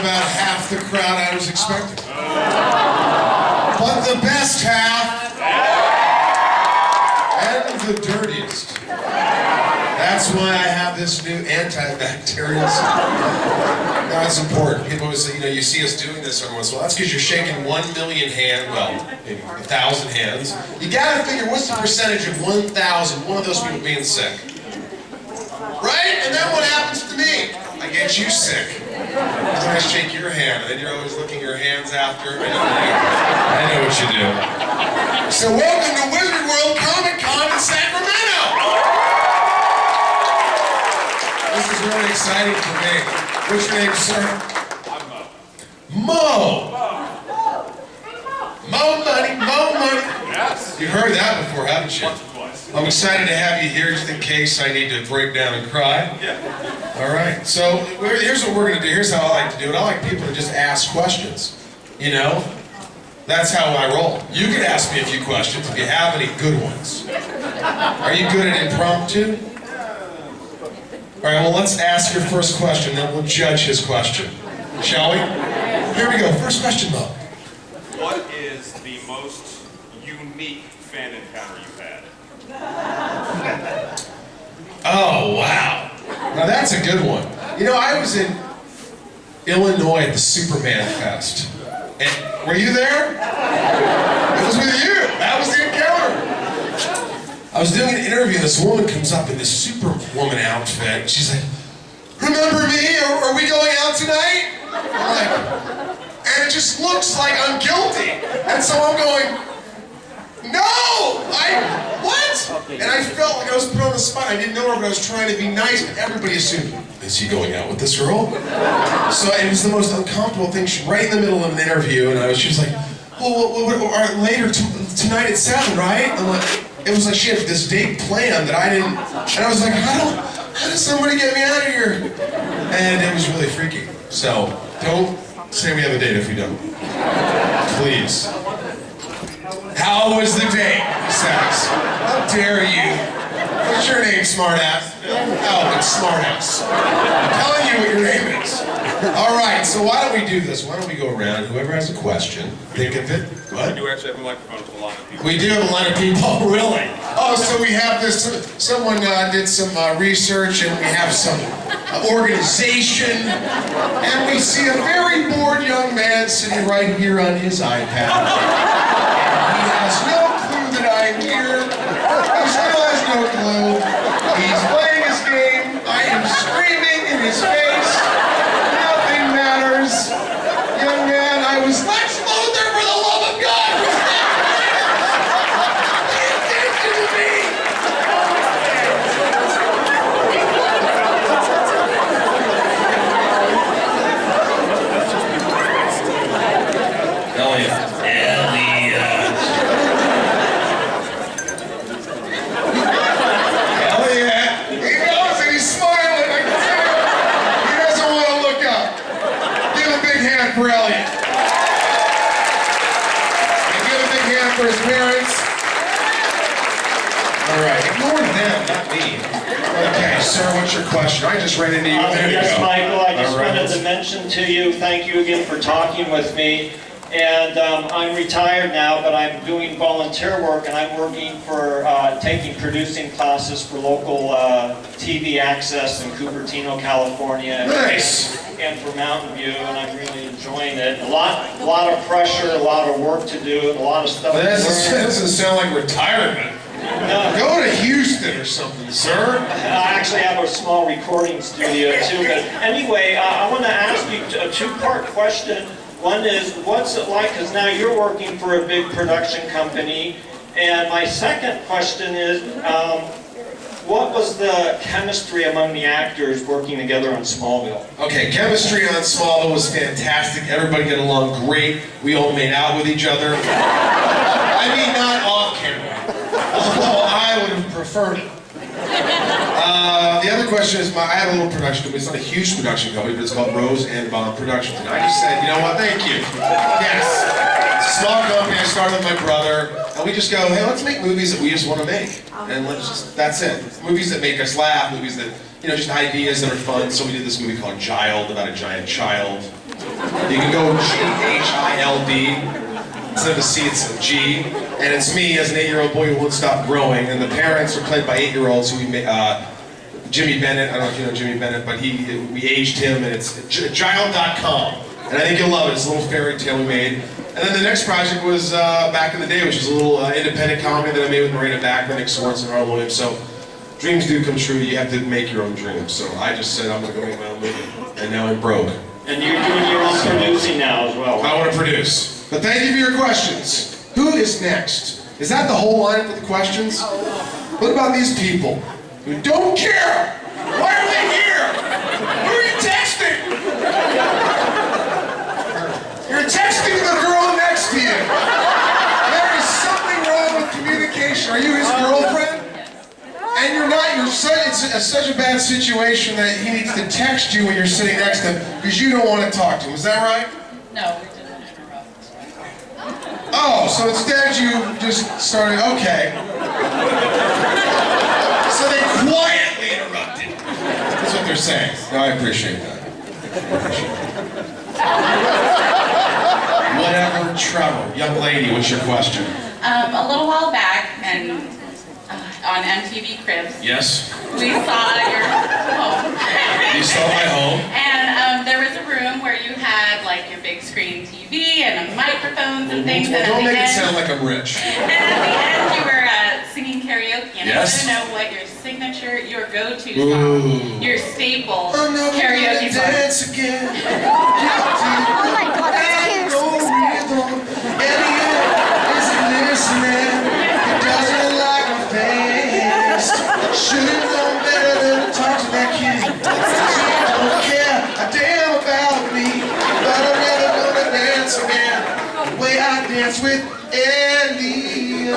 about half the crowd I was expecting. But the best half, and the dirtiest. That's why I have this new antibacterial stuff. That's important. People always say, you see us doing this every once in a while. That's because you're shaking 1 million hands, well, maybe 1,000 hands. You gotta figure, what's the percentage of 1,000, one of those people being sick? Right? And then what happens to me? I get you sick. Because I shake your hand, and then you're always looking your hands after. I know what you do. So welcome to Wizard World Comic-Con in Sacramento! This is really exciting for me. What's your name, sir? I'm Mo. Mo money, Mo money. Yes. You've heard that before, haven't you? Once or twice. I'm excited to have you here just in case I need to break down and cry. Yeah. All right, so here's what we're going to do. Here's how I like to do it. I like people to just ask questions, That's how I roll. You can ask me a few questions if you have any good ones. Are you good at impromptu? All right, well, let's ask your first question, then we'll judge his question. Shall we? Here we go. First question, Mo. What is the most unique fan encounter you've had? Oh, wow. Now, that's a good one. I was in Illinois at the Superman Fest. And were you there? It was with you. That was the encounter. I was doing an interview, and this woman comes up in this Superwoman outfit. She's like, "Remember me? Are we going out tonight?" I'm like, and it just looks like I'm guilty. And so I'm going, "No! What?" And I felt like I was put on the spot. I didn't know her, but I was trying to be nice. But everybody assumed, is he going out with this girl? So it was the most uncomfortable thing. Right in the middle of an interview, and she was like, "Well, later tonight at 7, right?" I'm like, it was like she had this date planned that I didn't, and I was like, how does somebody get me out of here? And it was really freaky. So don't say we have a date if we don't. Please. How was the date? He says. How dare you? What's your name, smartass? Oh, it's smartass. I'm telling you what your name is. All right, so why don't we do this? Why don't we go around, whoever has a question, think of it. What? We do actually have a microphone to a line of people. We do have a line of people, oh, really? Oh, so we have this, someone did some research, and we have some organization, and we see a very bored young man sitting right here on his iPad. And he has no clue that I'm here. He still has no clue. He's playing his game. I am screaming in his face. Nothing matters. Young man, I was Lex Luthor, for the love of God! Pay attention to me! Elliot. He knows and he's smiling. I can tell. He doesn't want to look up. Give a big hand for Elliot. And give a big hand for his parents. All right, ignore them, not me. Okay, sir, what's your question? I just ran into you. There you Yes, go. Michael, I just All right. wanted to mention to you, thank you again for talking with me. And I'm retired now, but I'm doing volunteer work, and I'm working for taking producing classes for local TV access in Cupertino, California. Nice. And for Mountain View, and I'm really enjoying it. A lot of pressure, a lot of work to do, and a lot of stuff to That learn. doesn't sound like retirement. No. Go to Houston or something, sir. I actually have a small recording studio too, but anyway, I want to ask you a two-part question. One is, what's it like, because now you're working for a big production company, and my second question is, what was the chemistry among the actors working together on Smallville? Okay, chemistry on Smallville was fantastic. Everybody got along great. We all made out with each other. I mean, not off camera. Although I would have preferred it. The other question is, I have a little production company. It's not a huge production company, but it's called Rosenbaum Productions. And I just said, you know what, thank you. Yes. It's a small company. I started with my brother. And we just go, hey, let's make movies that we just want to make. And that's it. Movies that make us laugh, movies that, just ideas that are fun. So we did this movie called Child, about a giant child. You can go G-H-I-L-D. Instead of a C, it's a G. And it's me as an 8-year-old boy who wouldn't stop growing. And the parents are played by 8-year-olds who we made, Jimmy Bennett. I don't know if you know Jimmy Bennett, but we aged him, and it's Giles.com. And I think you'll love it. It's a little fairy tale we made. And then the next project was Back in the Day, which is a little independent comedy that I made with Marina Bachman, Nick Swartz, and Arnold Williams. So dreams do come true. You have to make your own dreams. So I just said I'm going to go make my own movie. And now I'm broke. And you're doing your own producing now as well. I want to produce. But thank you for your questions. Who is next? Is that the whole line for the questions? What about these people who don't care? Why are they here? Who are you texting? You're texting the girl next to you. There is something wrong with communication. Are you his girlfriend? And you're not. It's such a bad situation that he needs to text you when you're sitting next to him because you don't want to talk to him. Is that right? No, we didn't interrupt. Oh, so instead you just started, okay. So they quietly interrupted. That's what they're saying. No, I appreciate that. Whatever, Trevor. Young lady, what's your question? A little while back, and on MTV Cribs, Yes? we saw your home. You saw my home? And there was a room where you had like your big screen TV and microphones and things. Well, and don't at the make it end, sound like I'm rich. And at the end, you were singing karaoke. And Yes. I want to know what your signature, your go-to Ooh. song, your staple karaoke song. Dance again. Oh my god, that's Should've known better than to talk to that kid. Don't care a damn about me, but I'm never gonna dance again the way I dance with Elliot.